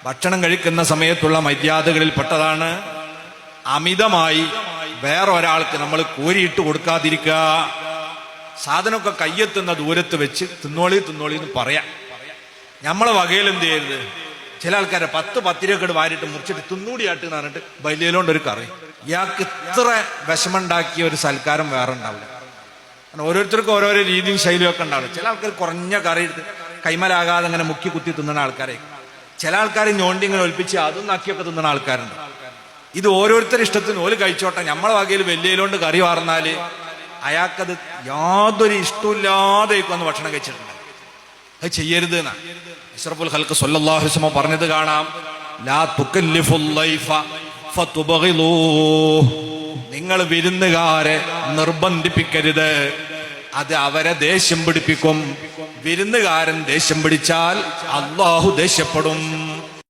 ഭക്ഷണം കഴിക്കുന്ന സമയത്തുള്ള മര്യാദകളിൽ പെട്ടതാണ് അമിതമായി വേറൊരാൾക്ക് നമ്മൾ കോരിയിട്ട് കൊടുക്കാതിരിക്കുക. സാധനമൊക്കെ കയ്യെത്തുന്ന ദൂരത്ത് വെച്ച് തിന്നോളി എന്ന് പറയാം. നമ്മളെ വകയിൽ എന്ത് ചെയ്യരുത്, ചില ആൾക്കാരെ 10 രൂപ വാരിട്ട് മുറിച്ചിട്ട് തിന്നൂടിയാട്ട് എന്ന് പറഞ്ഞിട്ട് ബലിയിലോണ്ടൊരു കറി. ഇയാൾക്ക് ഇത്ര വിഷമുണ്ടാക്കിയ ഒരു സൽക്കാരം വേറെ ഉണ്ടാവില്ല. ഓരോരുത്തർക്കും ഓരോരോ രീതിയും ശൈലിയും ഒക്കെ ഉണ്ടാവില്ല. ചില ആൾക്കാർ കുറഞ്ഞ കറി എടുത്ത് കൈമലാകാതെ അങ്ങനെ മുക്കി കുത്തി തിന്നുന്ന ആൾക്കാരെ, ചില ആൾക്കാർ ഞോണ്ടി ഇങ്ങനെ ഒലിപ്പിച്ച് അതും നക്കിയൊക്കെ തിന്നുന്ന ആൾക്കാരുണ്ട്. ഇത് ഓരോരുത്തരുടെ ഇഷ്ടത്തിന് ഓല് കഴിച്ചോട്ടെ. നമ്മളെ വകയിൽ വെല്ലിയിലോണ്ട് കറി വാർന്നാല് അയാൾക്കത് യാതൊരു ഇഷ്ടമില്ലാതെ വന്ന് ഭക്ഷണം കഴിച്ചിട്ടുണ്ട്. അത് ചെയ്യരുത് എന്നാ അഷ്റഫുൽ ഖൽഖ് സ്വല്ലല്ലാഹു അലൈഹി വസല്ലം പറഞ്ഞത് കാണാം. ലാ തുകല്ലിഫുൽ ലൈഫ ഫതുബഗിലൂ. നിങ്ങൾ വിരുന്നുകാരെ നിർബന്ധിപ്പിക്കരുത്, അത് അവരെ ദേഷ്യം പിടിപ്പിക്കും. വിരുന്നുകാരൻ ദേഷ്യം പിടിച്ചാൽ അല്ലാഹു ദേഷ്യപ്പെടും.